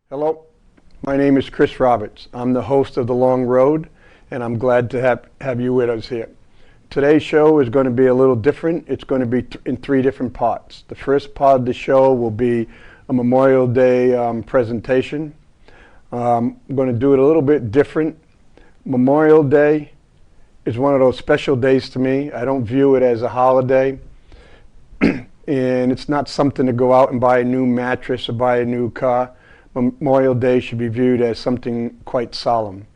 Hello, my name is Chris Roberts. I'm the host of The Long Road, and I'm glad to have you with us here. Today's show is going to be a little different. It's going to be in three different parts. The first part of the show will be a Memorial Day presentation. I'm going to do it a little bit different. Memorial Day is one of those special days to me. I don't view it as a holiday, and it's not something to go out and buy a new mattress or buy a new car. Memorial Day should be viewed as something quite solemn.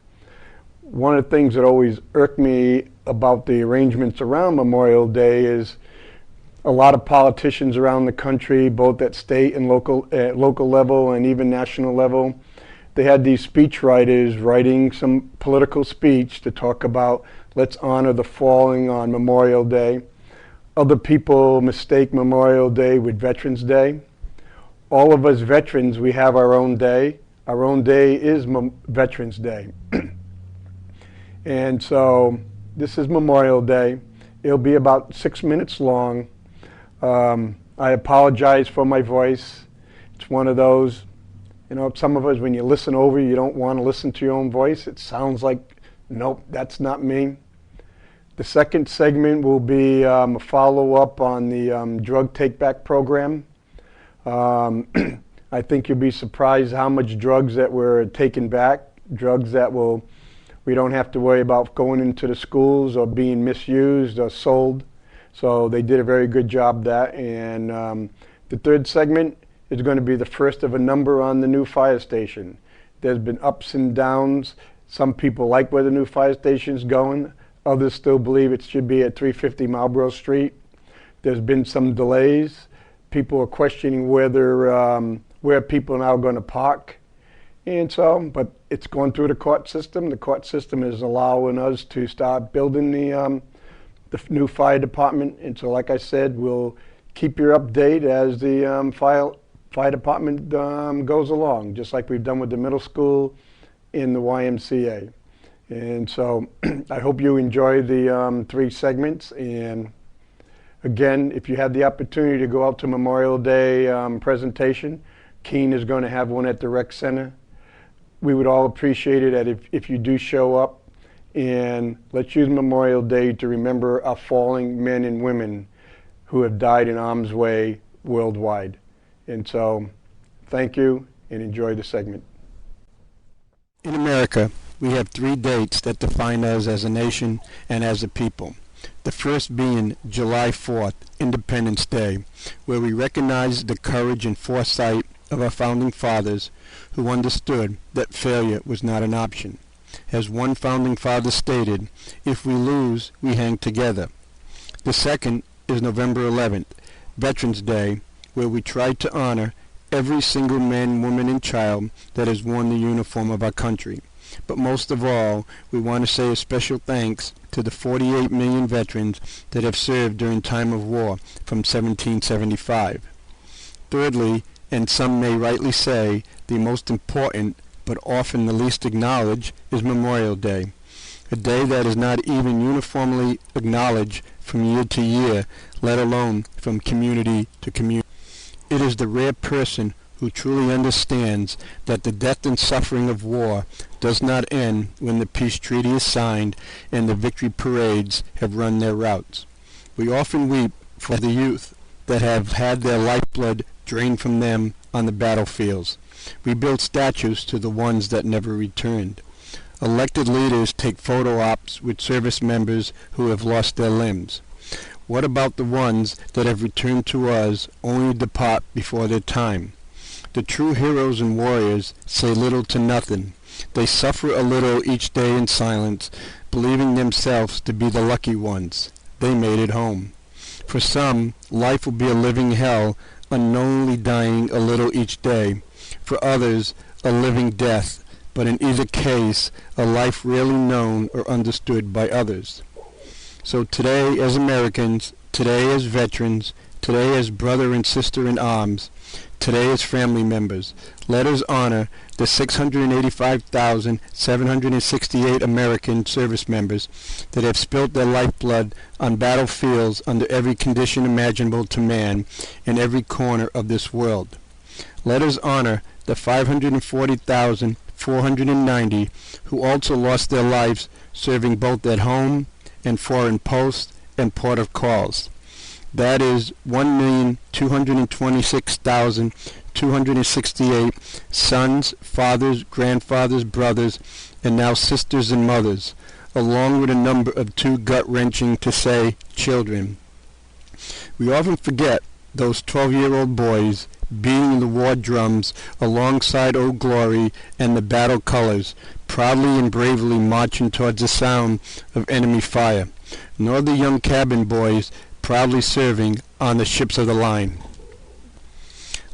One of the things that always irked me about the arrangements around Memorial Day is a lot of politicians around the country, both at state and local level and even national level, they had these speech writers writing some political speech to talk about let's honor the fallen on Memorial Day. Other people mistake Memorial Day with Veterans Day. All of us veterans, we have our own day. Our own day is Veterans Day. And so this is Memorial Day. It'll be about 6 minutes long. I apologize for my voice. It's one of those, some of us, when you listen over, you don't want to listen to your own voice. It sounds like, nope, that's not me. The second segment will be a follow-up on the drug take-back program. I think you'll be surprised how much drugs that were taken back, drugs that we don't have to worry about going into the schools or being misused or sold. So they did a very good job that. And the third segment is going to be the first of a number on the new fire station. There's been ups and downs. Some people like where the new fire station is going. Others still believe it should be at 350 Marlborough Street. There's been some delays. People are questioning where people are now going to park. And so, but it's going through the court system. The court system is allowing us to start building the new fire department. And so, like I said, we'll keep you updated as the fire department goes along, just like we've done with the middle school in the YMCA. And so I hope you enjoy the three segments. And again, if you have the opportunity to go out to Memorial Day presentation, Keene is going to have one at the rec center. We would all appreciate it if you do show up, and let's use Memorial Day to remember our fallen men and women who have died in harm's way worldwide. And so, thank you and enjoy the segment. In America, we have three dates that define us as a nation and as a people. The first being July 4th, Independence Day, where we recognize the courage and foresight of our founding fathers who understood that failure was not an option. As one founding father stated, if we lose, we hang together. The second is November 11th, Veterans Day, where we try to honor every single man, woman, and child that has worn the uniform of our country. But most of all, we want to say a special thanks to the 48 million veterans that have served during time of war from 1775. Thirdly, and some may rightly say, the most important, but often the least acknowledged, is Memorial Day, a day that is not even uniformly acknowledged from year to year, let alone from community to community. It is the rare person who truly understands that the death and suffering of war does not end when the peace treaty is signed and the victory parades have run their routes. We often weep for the youth that have had their lifeblood drained from them on the battlefields. We build statues to the ones that never returned. Elected leaders take photo ops with service members who have lost their limbs. What about the ones that have returned to us only to depart before their time? The true heroes and warriors say little to nothing. They suffer a little each day in silence, believing themselves to be the lucky ones. They made it home. For some, life will be a living hell, unknowingly dying a little each day. For others, a living death, but in either case, a life rarely known or understood by others. So today as Americans, today as veterans, today as brother and sister in arms, today as family members, let us honor the 685,768 American service members that have spilt their lifeblood on battlefields under every condition imaginable to man in every corner of this world. Let us honor the the 540,490 who also lost their lives serving both at home and foreign posts and port of calls. That is 1,226,268 sons, fathers, grandfathers, brothers, and now sisters and mothers, along with a number of too gut-wrenching to say children. We often forget those 12-year-old boys beating the war drums alongside Old Glory and the battle colors, proudly and bravely marching towards the sound of enemy fire, nor the young cabin boys proudly serving on the ships of the line.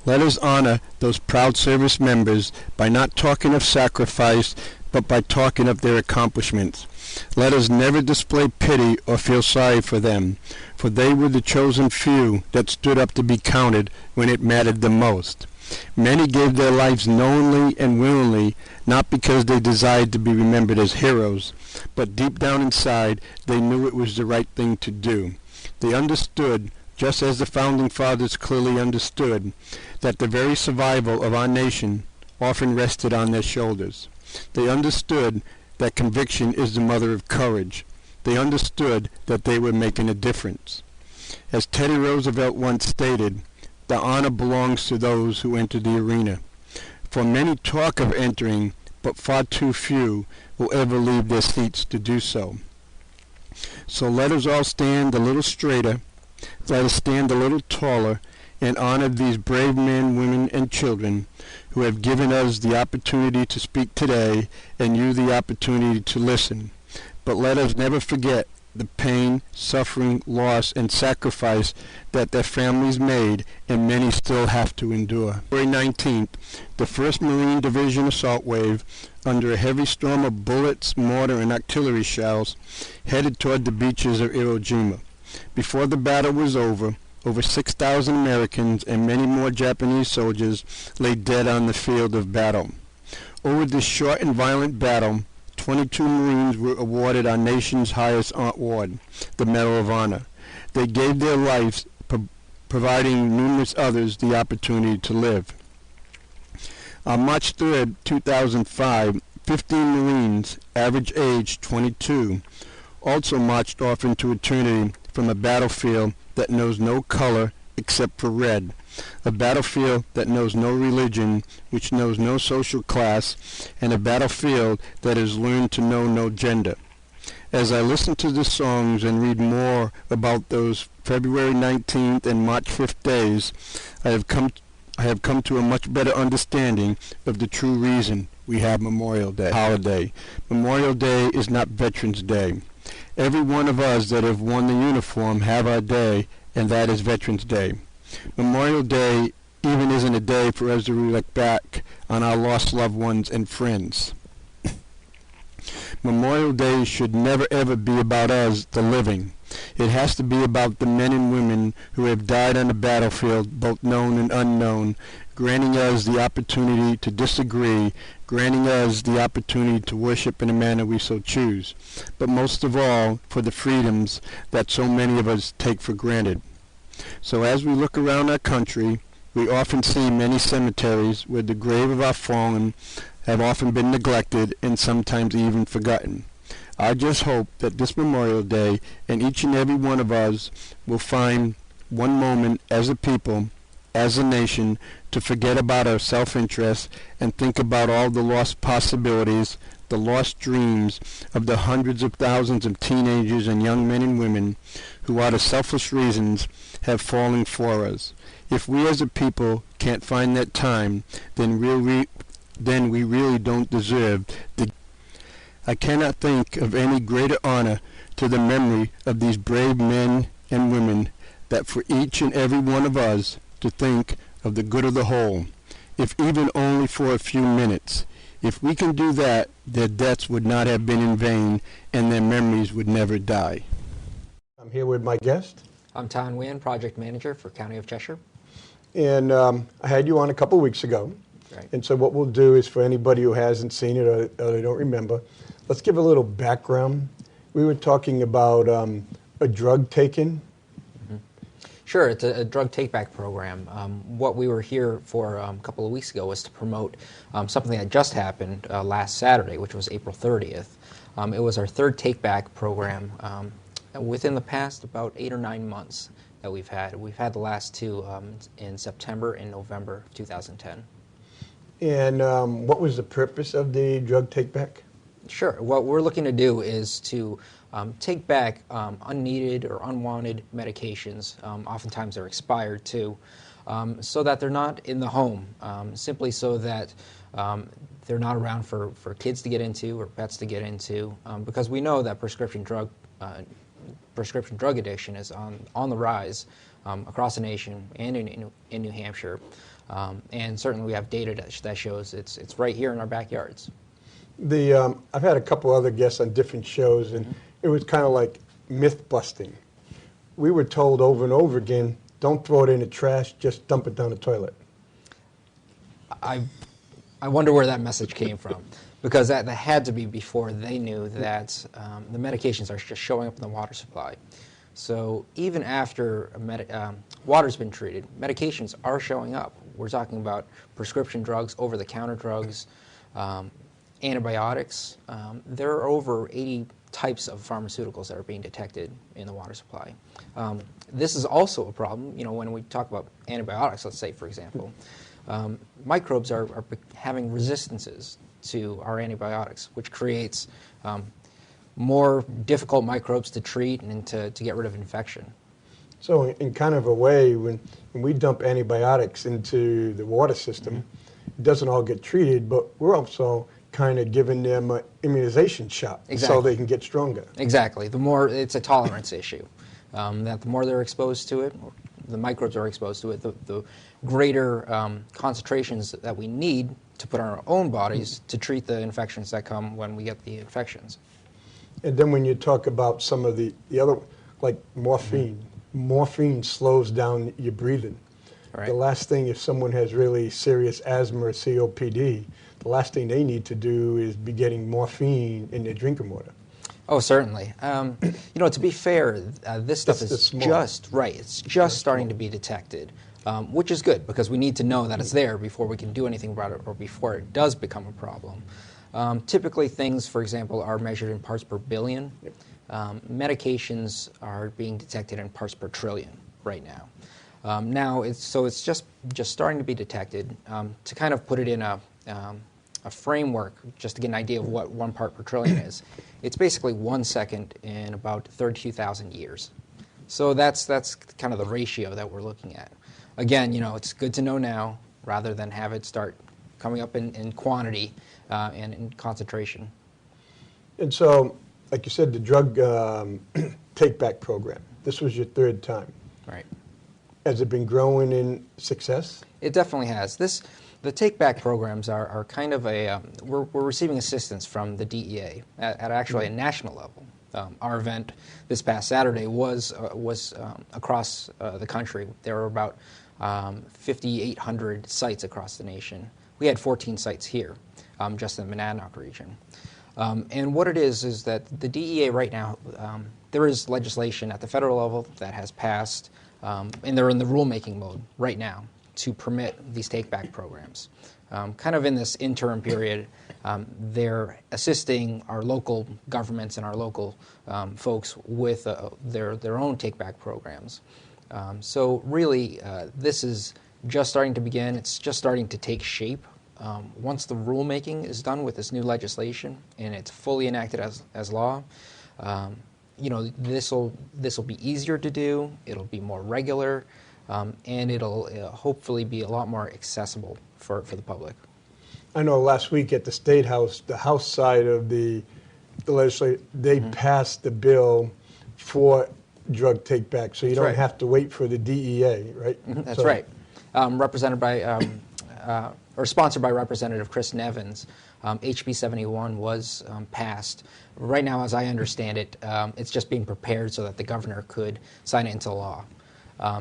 Let us honor those proud service members by not talking of sacrifice, but by talking of their accomplishments. Let us never display pity or feel sorry for them, for they were the chosen few that stood up to be counted when it mattered the most. Many gave their lives knowingly and willingly, not because they desired to be remembered as heroes, but deep down inside they knew it was the right thing to do. They understood, just as the Founding Fathers clearly understood, that the very survival of our nation often rested on their shoulders. They understood that conviction is the mother of courage. They understood that they were making a difference. As Teddy Roosevelt once stated, the honor belongs to those who enter the arena. For many talk of entering, but far too few will ever leave their seats to do so. So let us all stand a little straighter, let us stand a little taller, and honor these brave men, women, and children who have given us the opportunity to speak today and you the opportunity to listen. But let us never forget the pain, suffering, loss, and sacrifice that their families made and many still have to endure. February 19th, the 1st Marine Division assault wave, under a heavy storm of bullets, mortar, and artillery shells, headed toward the beaches of Iwo Jima. Before the battle was over 6,000 Americans and many more Japanese soldiers lay dead on the field of battle. Over this short and violent battle, 22 Marines were awarded our nation's highest award, the Medal of Honor. They gave their lives, providing numerous others the opportunity to live. On March 3, 2005, 15 Marines, average age 22, also marched off into eternity from a battlefield that knows no color except for red, a battlefield that knows no religion, which knows no social class, and a battlefield that has learned to know no gender. As I listen to the songs and read more about those February 19th and March 5th days, I have come to a much better understanding of the true reason we have Memorial Day holiday. Memorial Day is not Veterans Day. Every one of us that have worn the uniform have our day, and that is Veterans Day. Memorial Day even isn't a day for us to reflect back on our lost loved ones and friends. Memorial Day should never ever be about us, the living. It has to be about the men and women who have died on the battlefield, both known and unknown, granting us the opportunity to disagree, granting us the opportunity to worship in a manner we so choose, but most of all for the freedoms that so many of us take for granted. So as we look around our country, we often see many cemeteries where the grave of our fallen have often been neglected and sometimes even forgotten. I just hope that this Memorial Day and each and every one of us will find one moment as a people, as a nation, to forget about our self-interest and think about all the lost possibilities, the lost dreams of the hundreds of thousands of teenagers and young men and women who out of selfish reasons have fallen for us. If we as a people can't find that time, then we really don't deserve the... I cannot think of any greater honor to the memory of these brave men and women than for each and every one of us to think of the good of the whole, if even only for a few minutes. If we can do that, their deaths would not have been in vain, and their memories would never die. I'm here with my guest. I'm Tan Nguyen, Project Manager for County of Cheshire. And I had you on a couple weeks ago. Right. And so what we'll do is, for anybody who hasn't seen it or they don't remember, let's give a little background. We were talking about a drug taken. Sure, it's a drug take-back program. What we were here for a couple of weeks ago was to promote something that just happened last Saturday, which was April 30th. It was our third take-back program within the past about 8 or 9 months that we've had. We've had the last two in September and November of 2010. And what was the purpose of the drug take-back? Sure. What we're looking to do is to take back unneeded or unwanted medications. Oftentimes they're expired too, so that they're not in the home, simply so that they're not around for kids to get into or pets to get into, because we know that prescription drug addiction is on the rise across the nation and in New Hampshire, and certainly we have data that shows it's right here in our backyards. I've had a couple other guests on different shows, and it was kind of like myth busting. We were told over and over again, don't throw it in the trash, just dump it down the toilet. I wonder where that message came from, because that had to be before they knew that the medications are just showing up in the water supply. So even after water's been treated, medications are showing up. We're talking about prescription drugs, over-the-counter drugs, antibiotics. There are over 80 types of pharmaceuticals that are being detected in the water supply. This is also a problem, when we talk about antibiotics, let's say, for example. Microbes are having resistances to our antibiotics, which creates more difficult microbes to treat and to get rid of infection. So in kind of a way, when we dump antibiotics into the water system, it doesn't all get treated, but we're also kind of giving them an immunization shot so they can get stronger. Exactly. The more, it's a tolerance issue. That the more they're exposed to it, or the microbes are exposed to it, the greater concentrations that we need to put on our own bodies to treat the infections that come when we get the infections. And then when you talk about some of the other, like morphine, morphine slows down your breathing. Right. The last thing, if someone has really serious asthma or COPD, the last thing they need to do is be getting morphine in their drinking water. Oh, certainly. To be fair, this stuff is just right. It's just starting to be detected, which is good because we need to know that it's there before we can do anything about it or before it does become a problem. Typically, things, for example, are measured in parts per billion. Yep. Medications are being detected in parts per trillion right now. Now, it's just starting to be detected. To kind of put it in a framework, just to get an idea of what 1 part per trillion is, it's basically 1 second in about 32,000 years. So that's kind of the ratio that we're looking at. Again, it's good to know now rather than have it start coming up in quantity and in concentration. And so, like you said, the drug take-back program, this was your third time. Right. Has it been growing in success? It definitely has. The take-back programs are kind of we're receiving assistance from the DEA at actually a national level. Our event this past Saturday was across the country. There were about 5,800 sites across the nation. We had 14 sites here, just in the Monadnock region. And what it is that the DEA right now, there is legislation at the federal level that has passed, and they're in the rulemaking mode right now to permit these take-back programs. Kind of in this interim period, they're assisting our local governments and our local folks with their own take-back programs. So really, this is just starting to begin. It's just starting to take shape. Once the rulemaking is done with this new legislation and it's fully enacted as law, this will be easier to do. It'll be more regular, and it'll hopefully be a lot more accessible for the public. I know last week at the State House, the House side of the legislature, they passed the bill for drug take-back, so you don't have to wait for the DEA, right? That's right. Represented by or sponsored by Representative Chris Nevins, HB 71 was passed. Right now, as I understand it, it's just being prepared so that the governor could sign it into law.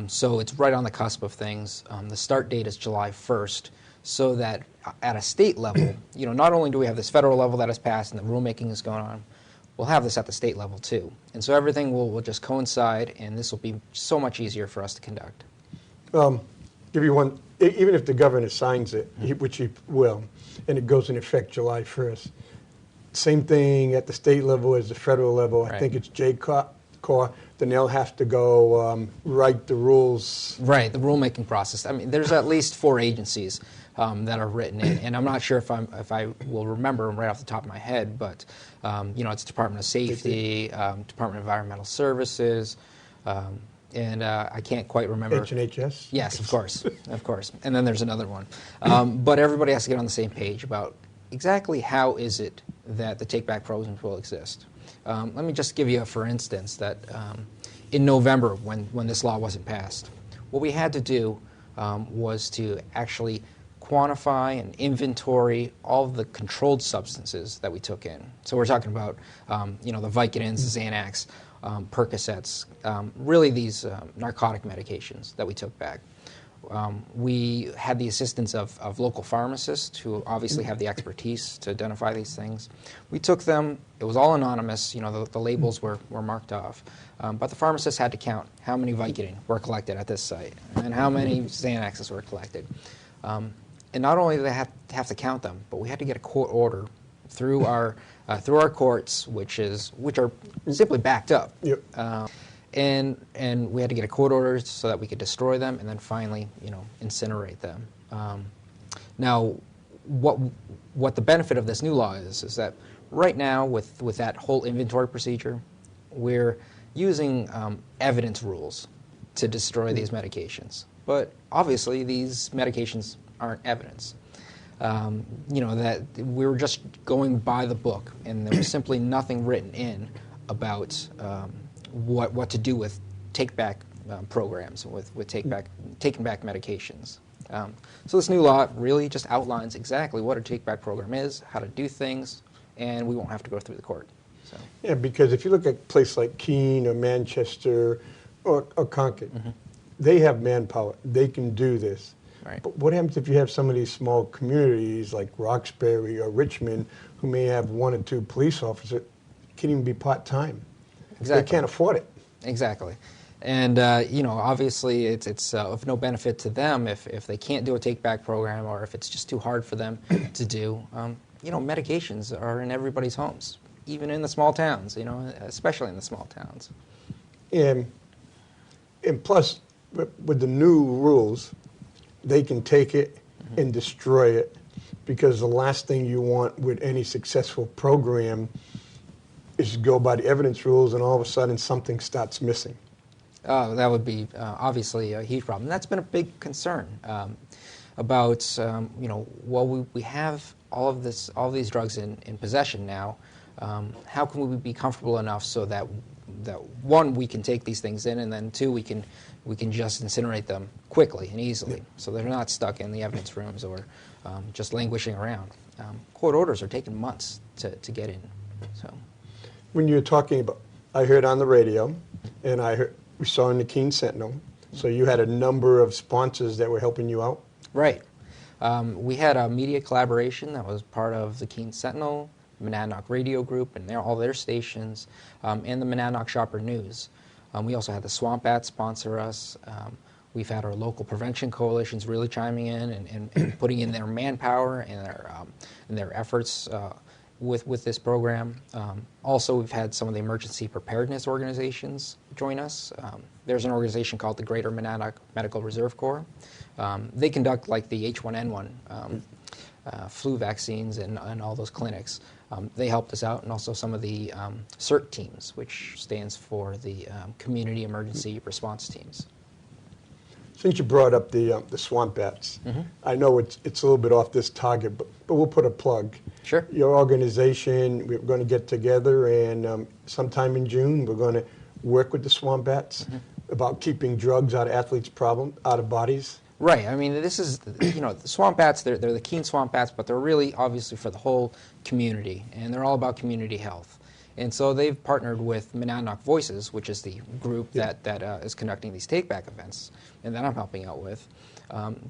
So it's right on the cusp of things. The start date is July 1st, so that at a state level, not only do we have this federal level that has passed and the rulemaking is going on, we'll have this at the state level too. And so everything will just coincide, and this will be so much easier for us to conduct. Give you one, even if the governor signs it, which he will, and it goes in effect July 1st, same thing at the state level as the federal level. I think it's J-Corps, then they'll have to go write the rules. Right, the rulemaking process. I mean, there's at least 4 agencies that are written in, and I'm not sure if I will remember them right off the top of my head, but it's Department of Safety, Department of Environmental Services, and I can't quite remember. H&HS? Yes, of course, of course. And then there's another one. But everybody has to get on the same page about exactly how is it that the take-back programs will exist. Let me just give you, for instance, that in November, when this law wasn't passed, what we had to do was to actually quantify and inventory all of the controlled substances that we took in. So we're talking about, the Vicodins, Xanax, Percocets, really these narcotic medications that we took back. We had the assistance of local pharmacists who obviously have the expertise to identify these things. We took them, it was all anonymous, the labels were marked off, but the pharmacists had to count how many Vicodin were collected at this site and how many Xanaxes were collected. And not only did they have to count them, but we had to get a court order through our courts, which are simply backed up. Yep. And we had to get a court order so that we could destroy them and then finally, incinerate them. Now, what the benefit of this new law is that right now with that whole inventory procedure, we're using evidence rules to destroy these medications. But obviously, these medications aren't evidence. That we were just going by the book, and there was simply nothing written in about what to do with take-back programs, with taking back medications. So this new law really just outlines exactly what a take-back program is, how to do things, and we won't have to go through the court. So. Yeah, because if you look at a place like Keene or Manchester or Concord, they have manpower. They can do this. Right. But what happens if you have some of these small communities like Roxbury or Richmond who may have 1 or 2 police officers, can even be part-time? Exactly. They can't afford it. Exactly. And, obviously it's of no benefit to them if they can't do a take-back program or if it's just too hard for them to do. Medications are in everybody's homes, even in the small towns, especially in the small towns. And plus, with the new rules, they can take it and destroy it, because the last thing you want with any successful program is to go by the evidence rules and all of a sudden something starts missing. That would be obviously a huge problem. And that's been a big concern about, we have all of these drugs in possession now. How can we be comfortable enough so that one, we can take these things in, and then 2, we can just incinerate them quickly and easily, so they're not stuck in the evidence rooms or just languishing around. Court orders are taking months to get in. So, when you're talking about, I heard on the radio, and we saw in the Keene Sentinel, so you had a number of sponsors that were helping you out? Right. We had a media collaboration that was part of the Keene Sentinel, Monadnock Radio Group, and all their stations, and the Monadnock Shopper News. We also had the Swamp Bats sponsor us. We've had our local prevention coalitions really chiming in and putting in their manpower and their efforts with this program. Also, we've had some of the emergency preparedness organizations join us. There's an organization called the Greater Monadnock Medical Reserve Corps. They conduct like the H1N1 flu vaccines and all those clinics. They helped us out, and also some of the CERT teams, which stands for the Community Emergency Response Teams. Since you brought up the swamp bats, I know it's a little bit off this target, but we'll put a plug. Sure. Your organization, we're going to get together, and sometime in June, we're going to work with the swamp bats about keeping drugs out of athletes' out of bodies. Right. I mean, this is, the swamp bats, they're the Keene swamp bats, but they're really obviously for the whole community, and they're all about community health. And so they've partnered with Monadnock Voices, which is the group that is conducting these take-back events, and that I'm helping out with,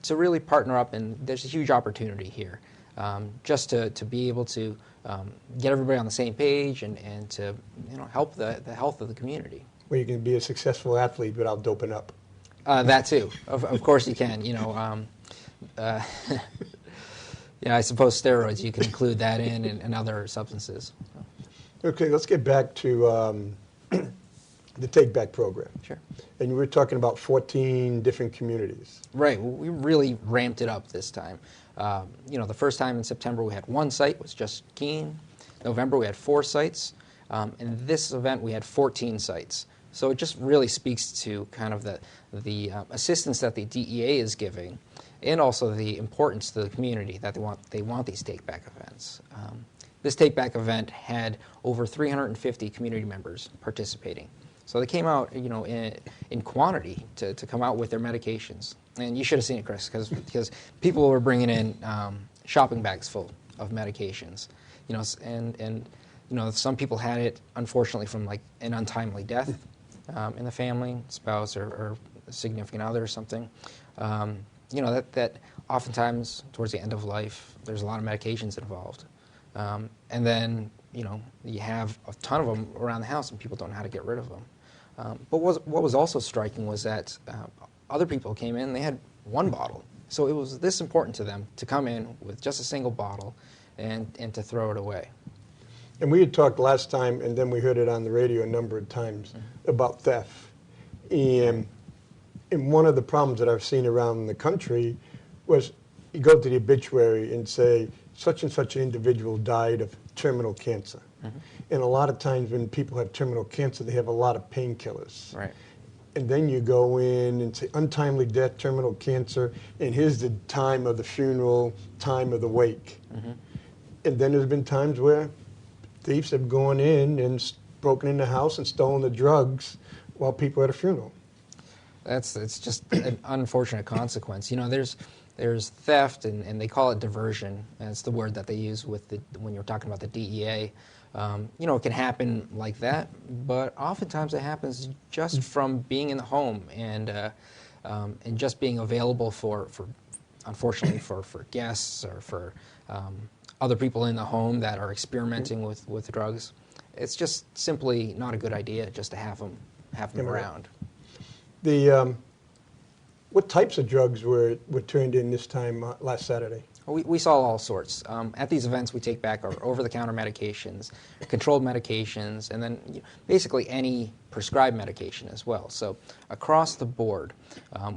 to really partner up, and there's a huge opportunity here. just to be able to get everybody on the same page and to help the health of the community. Where you can be a successful athlete without doping up. That too. Of course you can. I suppose steroids, you can include that in and other substances. Okay, let's get back to the Take Back program. Sure. And you were talking about 14 different communities. Right. Well, we really ramped it up this time. The first time in September we had 1 site, was just Keene. November we had 4 sites. And this event we had 14 sites. So it just really speaks to kind of the assistance that the DEA is giving, and also the importance to the community that they want these take-back events. This take-back event had over 350 community members participating. So they came out, in quantity to come out with their medications. And you should have seen it, Chris, because people were bringing in shopping bags full of medications. Some people had it, unfortunately, from like an untimely death in the family, spouse or significant other or something. That oftentimes towards the end of life, there's a lot of medications involved. And then, you have a ton of them around the house and people don't know how to get rid of them. But what was also striking was that other people came in, they had 1 bottle. So it was this important to them to come in with just a single bottle and to throw it away. And we had talked last time, and then we heard it on the radio a number of times, about theft. And one of the problems that I've seen around the country was you go to the obituary and say, such and such an individual died of terminal cancer. And a lot of times when people have terminal cancer, they have a lot of painkillers. Right. And then you go in and say, untimely death, terminal cancer, and here's the time of the funeral, time of the wake. And then there's been times where thieves have gone in and broken in the house and stolen the drugs while people are at a funeral. It's just an unfortunate consequence. There's theft, and they call it diversion. That's the word that they use when you're talking about the DEA. It can happen like that, but oftentimes it happens just from being in the home and just being available for unfortunately, for guests or for other people in the home that are experimenting with drugs. It's just simply not a good idea just to have them around. What types of drugs were turned in this time last Saturday? We saw all sorts. At these events, we take back our over-the-counter medications, controlled medications, and then basically any prescribed medication as well. So across the board,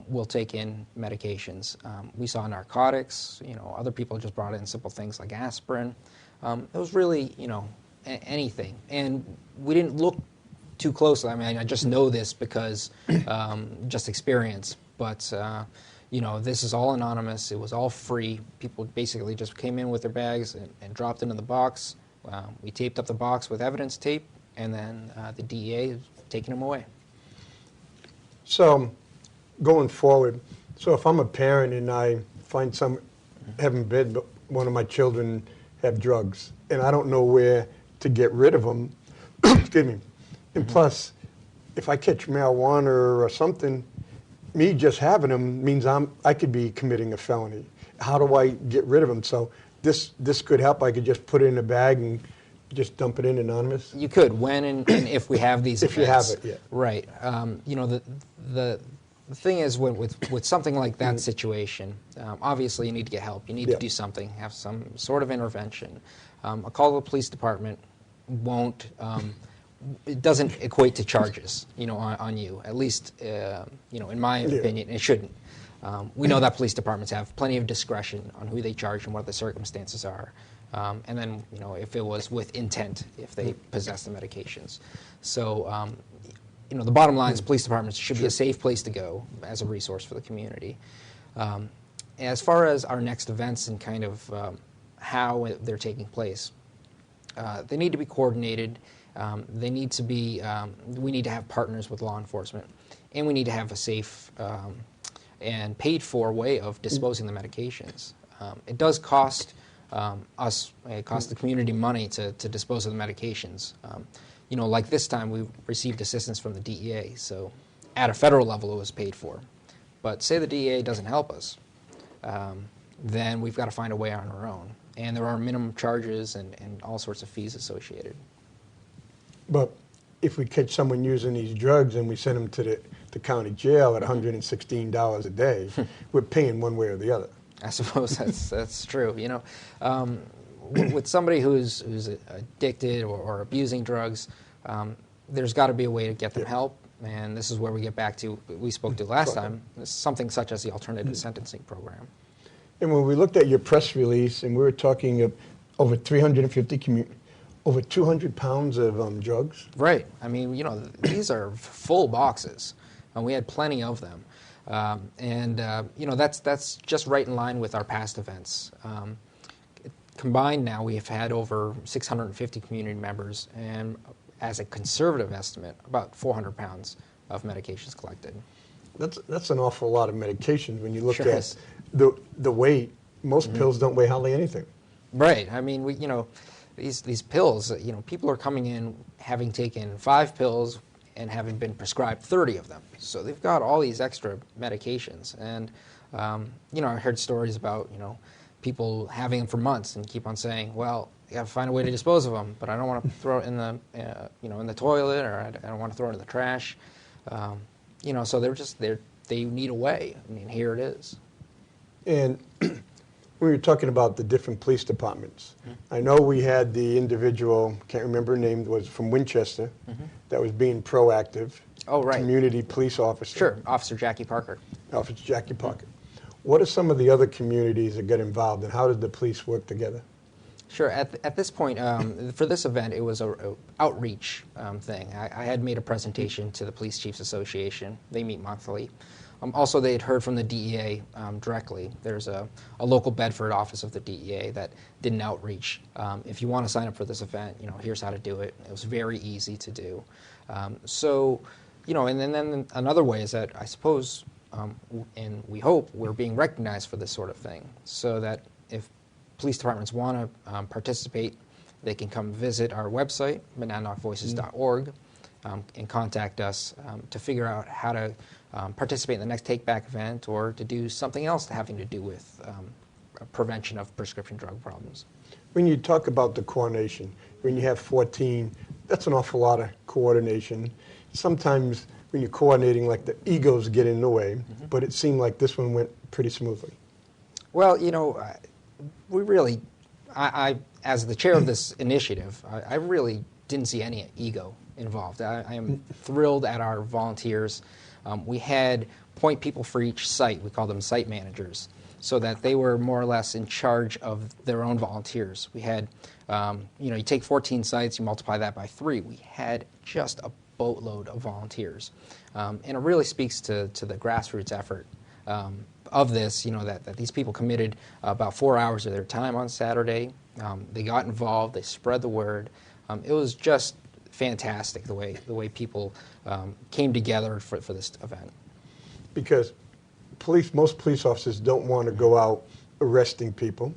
we'll take in medications. We saw narcotics. Other people just brought in simple things like aspirin. It was really, anything. And we didn't look too closely. I mean, I just know this because just experience. But this is all anonymous. It was all free. People basically just came in with their bags and dropped into the box. We taped up the box with evidence tape, and then the DEA is taking them away. So, going forward, if I'm a parent and I find heaven forbid, but one of my children have drugs, and I don't know where to get rid of them, excuse me, and plus, if I catch marijuana or something, me just having them means I could be committing a felony. How do I get rid of them? So this could help. I could just put it in a bag and just dump it in anonymous. You could, when and if we have these if events. You have it, yeah. Right. The thing is, with something like that situation, obviously you need to get help. You need to do something, have some sort of intervention. A call to the police department won't. It doesn't equate to charges, on you. At least, in my opinion, it shouldn't. We know that police departments have plenty of discretion on who they charge and what the circumstances are. And then, if it was with intent, if they possess the medications. So, the bottom line is police departments should be a safe place to go as a resource for the community. As far as our next events and kind of how they're taking place, they need to be coordinated. They need to be. We need to have partners with law enforcement, and we need to have a safe and paid-for way of disposing the medications. It does cost us. It costs the community money to dispose of the medications. Like this time, we received assistance from the DEA, so at a federal level, it was paid for. But say the DEA doesn't help us, then we've got to find a way on our own. and there are minimum charges and all sorts of fees associated. But if we catch someone using these drugs and we send them to the county jail at $116 a day, we're paying one way or the other. I suppose that's true. With somebody who's addicted or abusing drugs, there's got to be a way to get them help, and this is where we get back to we spoke to last time, something such as the alternative sentencing program. And when we looked at your press release, and we were talking of over 350 over 200 pounds of drugs. Right. I mean, these are full boxes, and we had plenty of them. That's just right in line with our past events. Combined now, we have had over 650 community members, and as a conservative estimate, about 400 pounds of medications collected. That's an awful lot of medications when you look Sure at is. the weight. Most pills don't weigh hardly anything. Right. I mean, these pills, people are coming in having taken 5 pills and having been prescribed 30 of them. So they've got all these extra medications. And, I heard stories about, people having them for months and keep on saying, well, you got to find a way to dispose of them, but I don't want to throw it in the, in the toilet, or I don't want to throw it in the trash. So they need a way. I mean, here it is. And we were talking about the different police departments. I know we had the individual, can't remember her name, was from Winchester, that was being proactive. Oh, right. Community police officer. Sure, Officer Jackie Parker. Officer Jackie Parker. What are some of the other communities that get involved, and how did the police work together? Sure. At this point, for this event, it was a outreach thing. I had made a presentation to the Police Chiefs Association. They meet monthly. Also, they had heard from the DEA directly. There's a local Bedford office of the DEA that did an outreach. If you want to sign up for this event, here's how to do it. It was very easy to do. And then another way is that I suppose, and we hope, we're being recognized for this sort of thing, so that if police departments want to participate, they can come visit our website, monadnockvoices.org, and contact us to figure out how to participate in the next Take Back event, or to do something else having to do with prevention of prescription drug problems. When you talk about the coordination, when you have 14, that's an awful lot of coordination. Sometimes when you're coordinating, like, the egos get in the way, but it seemed like this one went pretty smoothly. Well, we really, I as the chair of this initiative, I really didn't see any ego involved. I am thrilled at our volunteers. We had point people for each site. We call them site managers, so that they were more or less in charge of their own volunteers. We had, you take 14 sites, you multiply that by 3. We had just a boatload of volunteers. And it really speaks to the grassroots effort of this, that these people committed about 4 hours of their time on Saturday. They got involved, they spread the word. It was just fantastic the way people came together for this event. Because most police officers don't want to go out arresting people.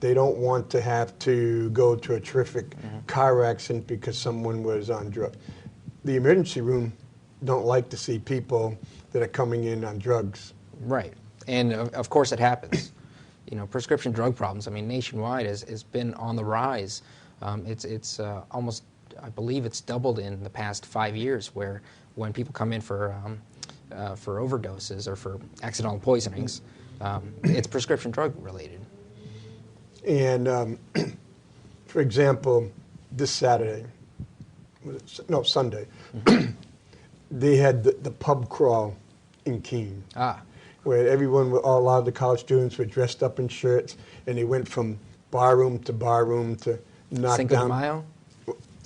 They don't want to have to go to a terrific car accident because someone was on drugs. The emergency room don't like to see people that are coming in on drugs. Right. And of course it happens. Prescription drug problems, nationwide has been on the rise. It's almost, I believe it's doubled in the past 5 years, where when people come in for overdoses or for accidental poisonings, it's prescription drug related. And for example, this Saturday, Sunday, they had the pub crawl in Keene, where a lot of the college students were dressed up in shirts, and they went from bar room to knock Cinco down. de Mayo?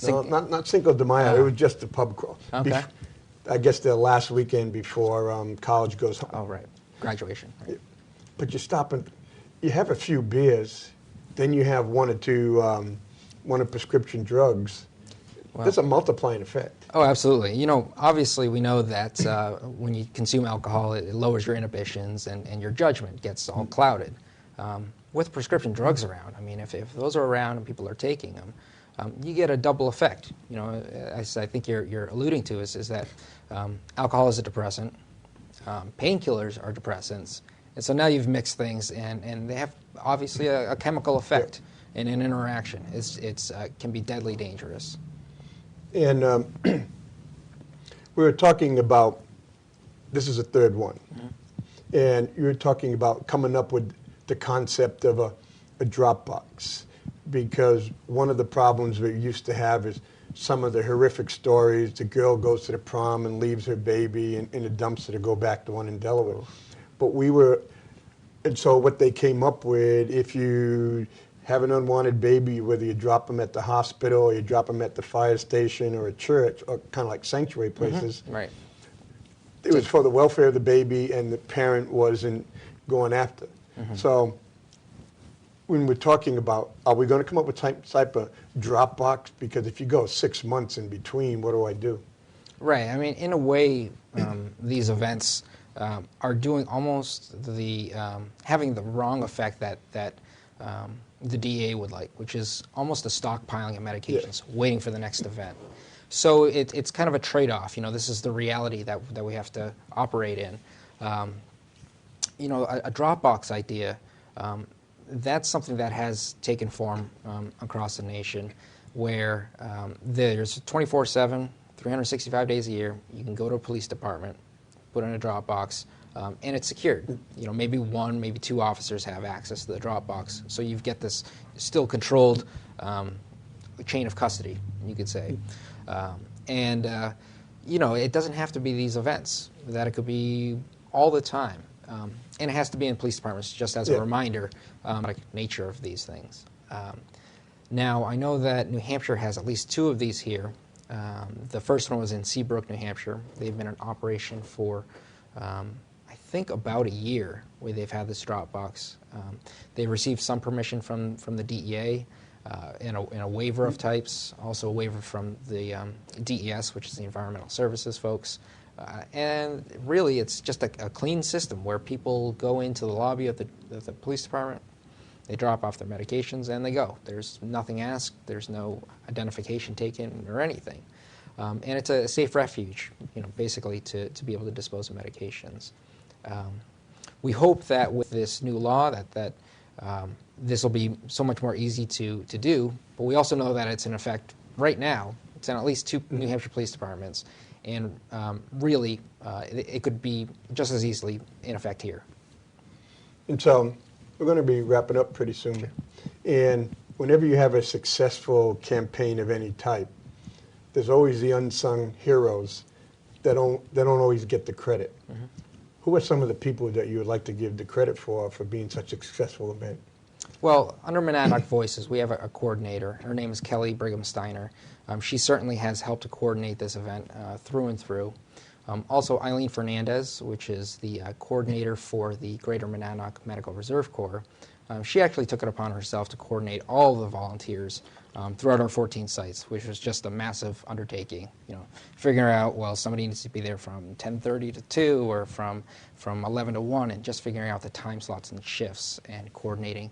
No, not Cinco de Mayo. It was just a pub crawl. Okay. I guess the last weekend before college goes home. Oh, right. Graduation. Right. But you have a few beers, then you have one or two prescription drugs. Well, There's a multiplying effect. Oh, absolutely. Obviously we know that when you consume alcohol, it lowers your inhibitions and your judgment gets all clouded. With prescription drugs around, if those are around and people are taking them, you get a double effect. As I think you're alluding to is that alcohol is a depressant, painkillers are depressants, and so now you've mixed things, and they have obviously a chemical effect. in an interaction. It's can be deadly dangerous. And we were talking about, this is the third one, and you were talking about coming up with the concept of a drop box, because one of the problems we used to have is some of the horrific stories. The girl goes to the prom and leaves her baby in a dumpster to go back to one in Delaware. But and so what they came up with, if you have an unwanted baby, whether you drop them at the hospital or you drop them at the fire station or a church, or kind of like sanctuary places, Right. it was for the welfare of the baby, and the parent wasn't going after. So when we're talking about, are we going to come up with type of drop box? Because if you go 6 months in between, what do I do? Right. I mean, in a way, these events are doing almost the having the wrong effect that the DEA would like, which is almost a stockpiling of medications, waiting for the next event. So it's kind of a trade-off. You know, this is the reality that we have to operate in. You know, a Dropbox idea, that's something that has taken form across the nation, where there's 24/7, 365 days a year. You can go to a police department, put in a Dropbox, and it's secured. You know, maybe one, maybe two officers have access to the Dropbox, so you get this still controlled chain of custody, you could say. You know, it doesn't have to be these events. That it could be all the time. And it has to be in police departments, just as a reminder, like nature of these things. Now, I know that New Hampshire has at least two of these here. The first one was in Seabrook, New Hampshire. They've been in operation for, I think, about a year, where they've had this Dropbox. They've received some permission from the DEA in a waiver of types, also a waiver from the DES, which is the Environmental Services folks. And really, it's just a clean system where people go into the lobby of the police department, they drop off their medications, and they go. There's nothing asked. There's no identification taken or anything. And it's a safe refuge, you know, basically to be able to dispose of medications. We hope that with this new law that this will be so much more easy to do, but we also know that it's in effect right now. It's in at least two New Hampshire police departments. And really, it could be just as easily in effect here. And so we're going to be wrapping up pretty soon. Sure. And whenever you have a successful campaign of any type, there's always the unsung heroes that don't always get the credit. Who are some of the people that you would like to give the credit for being such a successful event? Well, under Monadnock Voices, we have a coordinator. Her name is Kelly Brigham Steiner. She certainly has helped to coordinate this event through and through. Also, Eileen Fernandez, which is the coordinator for the Greater Monadnock Medical Reserve Corps. She actually took it upon herself to coordinate all the volunteers throughout our 14 sites, which was just a massive undertaking. You know, figuring out, well, somebody needs to be there from 10:30 to 2 or from 11 to 1, and just figuring out the time slots and shifts and coordinating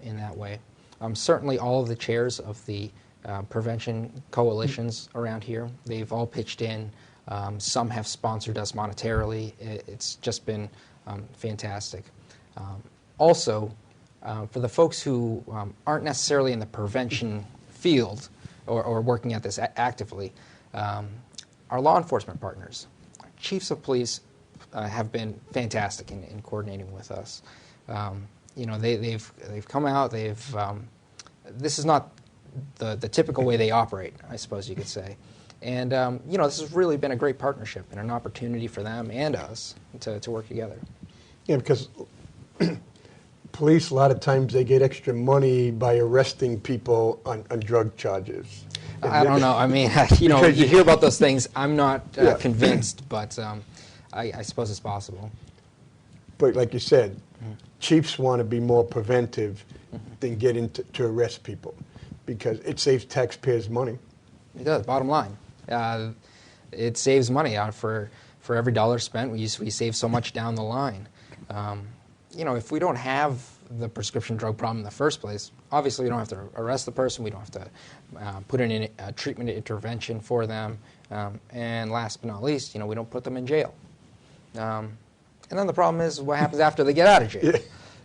in that way. Certainly all of the chairs of the prevention coalitions around here, they've all pitched in. Some have sponsored us monetarily. It's just been fantastic. Also, for the folks who aren't necessarily in the prevention field or working at this actively, our law enforcement partners, chiefs of police, have been fantastic in coordinating with us. You know, they've come out. This is not the typical way they operate, I suppose you could say. And, you know, this has really been a great partnership and an opportunity for them and us to work together. Yeah, because police, a lot of times, they get extra money by arresting people on drug charges. I don't know. I mean, you know, you hear about those things. I'm not convinced, but I suppose it's possible. But like you said, chiefs want to be more preventive than get into to arrest people, because it saves taxpayers money. It does, bottom line. It saves money. For every dollar spent, we save so much down the line. You know, if we don't have the prescription drug problem in the first place, obviously we don't have to arrest the person, we don't have to put in a treatment intervention for them, and last but not least, you know, we don't put them in jail. And then the problem is what happens after they get out of jail.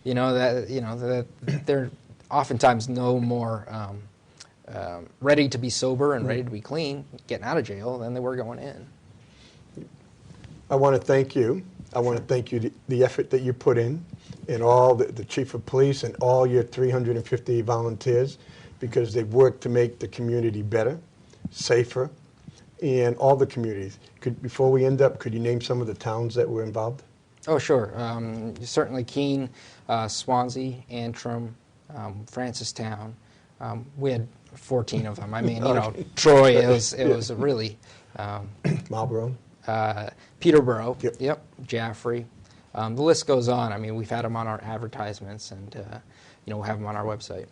You know that they're oftentimes no more ready to be sober and ready to be clean getting out of jail than they were going in. I want to thank you. I want to thank you the effort that you put in, and all the chief of police and all your 350 volunteers, because they've worked to make the community better, safer, and all the communities. Before we end up, could you name some of the towns that were involved? Oh, sure. Certainly Keene, Swansea, Antrim, Francistown. We had 14 of them. I mean, Troy, it was a really... Marlboro. Peterborough, Yep. Jaffrey. The list goes on. I mean, we've had them on our advertisements, and we'll have them on our website.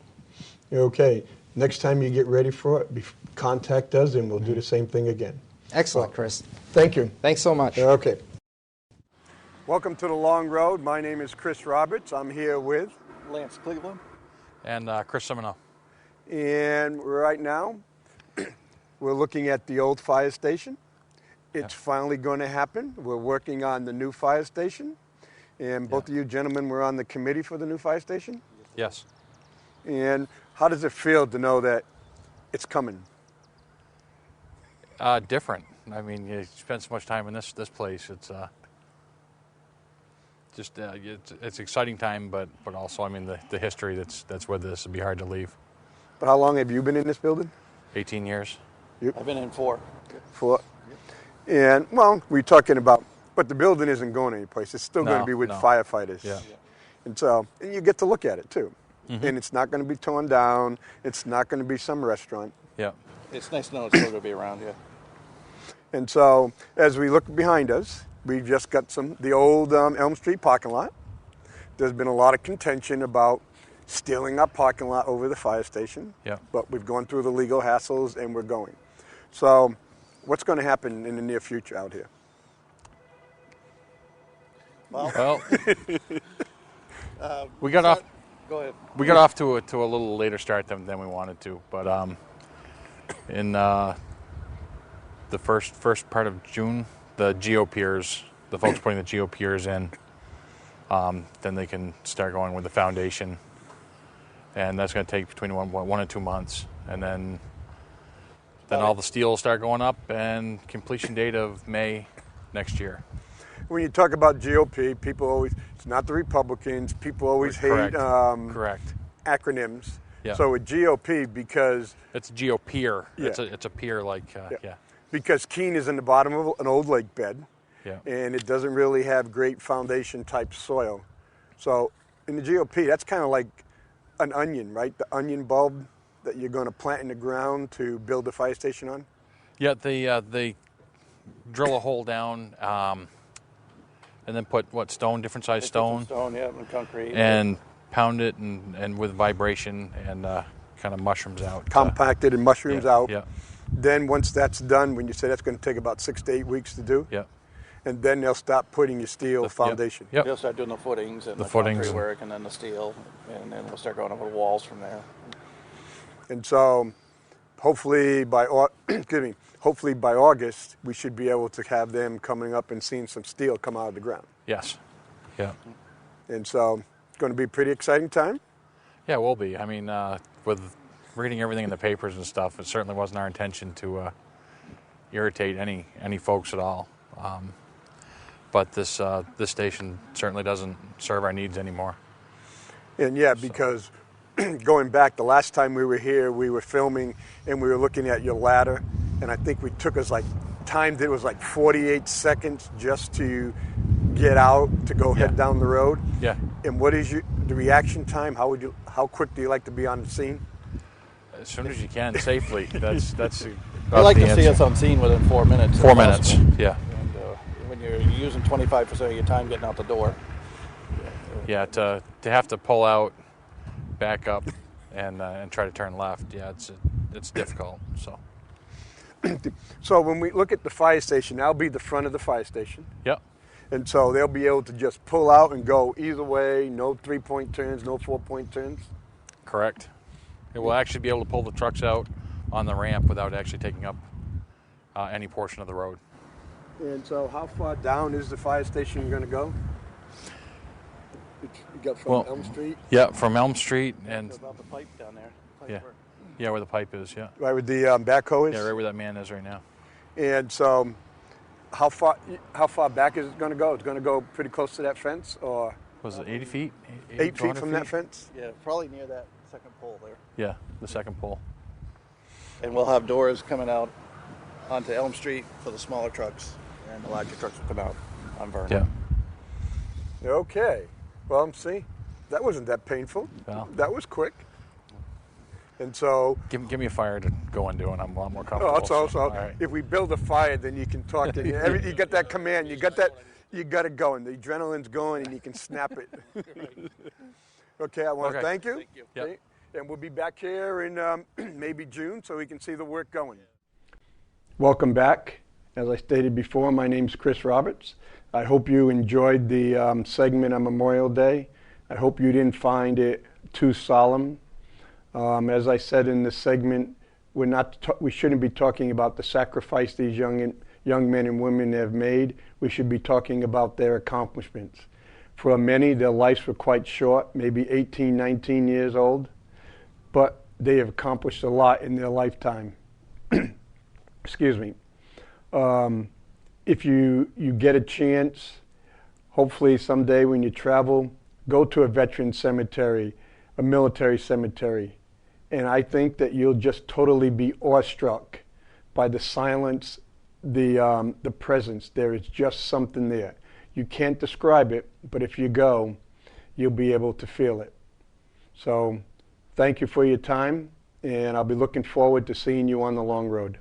Okay. Next time you get ready for it, contact us, and we'll do the same thing again. Excellent, Chris. Thank you. Thanks so much. Okay. Welcome to the Long Road. My name is Chris Roberts. I'm here with Lance Cleveland. And Chris Semino. And right now, we're looking at the old fire station. It's finally going to happen. We're working on the new fire station. And both of you gentlemen were on the committee for the new fire station? Yes. And how does it feel to know that it's coming? Different. I mean, you spend so much time in this place. It's it's exciting time, but also, I mean, the history that's with this would be hard to leave. But how long have you been in this building? 18 years. I've been in 4. 4. And, well, we're talking about, but the building isn't going anyplace. It's still going to be with firefighters. Yeah. And so, and you get to look at it, too. Mm-hmm. And it's not going to be torn down. It's not going to be some restaurant. Yeah. It's nice to know it's still going to be around, yeah. And so, as we look behind us, we've just got the old Elm Street parking lot. There's been a lot of contention about stealing our parking lot over the fire station. Yeah. But we've gone through the legal hassles, and we're going. So, what's going to happen in the near future out here? Well, we got off. Go ahead. We got off to a little later start than we wanted to, but in the first part of June, the geopiers, the folks putting the geopiers in, then they can start going with the foundation, and that's going to take between one and 2 months, and then all the steel will start going up, and completion date of May next year. When you talk about GOP, people always, it's not the Republicans, people always Correct. hate Correct. acronyms. Yeah. So with GOP, because... It's a geopier. Yeah. It's a pier like, yeah. Because Keene is in the bottom of an old lake bed, Yeah. and it doesn't really have great foundation type soil. So in the GOP, that's kind of like an onion, right? The onion bulb that you're going to plant in the ground to build the fire station on? Yeah, they drill a hole down and then put, stone, different size stone? Stone, yeah, and concrete. And pound it and with vibration and kind of mushrooms out. Compacted and mushrooms out. Yeah. Then once that's done, when you say that's going to take about 6 to 8 weeks to do, Yeah. and then they'll stop putting your steel foundation. Yep. They'll start doing the footings and The the footings concrete and- work, and then the steel, and then we'll start going over the walls from there. And so hopefully by August, we should be able to have them coming up and seeing some steel come out of the ground. Yes. Yeah. And so it's going to be a pretty exciting time. Yeah, it will be. I mean, with reading everything in the papers and stuff, it certainly wasn't our intention to irritate any folks at all. But this station certainly doesn't serve our needs anymore. And yeah, because going back, the last time we were here, we were filming and we were looking at your ladder, and I think we took us timed it was 48 seconds just to get out to go head down the road. Yeah. And what is the reaction time? How quick do you like to be on the scene? As soon as you can, safely. That's I like the to see answer. us on scene within 4 minutes. 4 if minutes. possible. Yeah. And when you're using 25% of your time getting out the door. Yeah. To have to pull out, back up, and try to turn left. Yeah, it's difficult. So. So when we look at the fire station, that'll be the front of the fire station. Yep. And so they'll be able to just pull out and go either way, no 3-point turns, no 4-point turns. Correct. It will actually be able to pull the trucks out on the ramp without actually taking up any portion of the road. And so how far down is the fire station going to go? You got from Well, Elm Street? Yeah, from Elm Street and About the pipe down there. yeah, yeah, where the pipe is. Yeah, Right with the backhoe is? yeah, right where that man is right now. And so how far back is it going to go? It's going to go pretty close to that fence, or Was it 80 feet? 8 to feet 100 from that fence? Yeah, probably near that second pole there. Yeah, the second pole. And we'll have doors coming out onto Elm Street for the smaller trucks, and the larger trucks will come out on Vernon. Yeah. Okay. Well, see, that wasn't that painful. Well. That was quick. And so, Give me a fire to go into, and I'm a lot more comfortable. all right. if we build a fire, then you can talk to you got that command. You got it going. The adrenaline's going, and you can snap it. Okay, I want to Okay. thank you. Thank you. Yep. Okay, and we'll be back here in maybe June so we can see the work going. Welcome back. As I stated before, my name's Chris Roberts. I hope you enjoyed the segment on Memorial Day. I hope you didn't find it too solemn. As I said in this segment, we shouldn't be talking about the sacrifice these young men and women have made. We should be talking about their accomplishments. For many, their lives were quite short, maybe 18, 19 years old, but they have accomplished a lot in their lifetime. Excuse me. If you get a chance, hopefully someday when you travel, go to a veteran cemetery, a military cemetery, and I think that you'll just totally be awestruck by the silence, the presence. There is just something there. You can't describe it, but if you go, you'll be able to feel it. So thank you for your time, and I'll be looking forward to seeing you on the long road.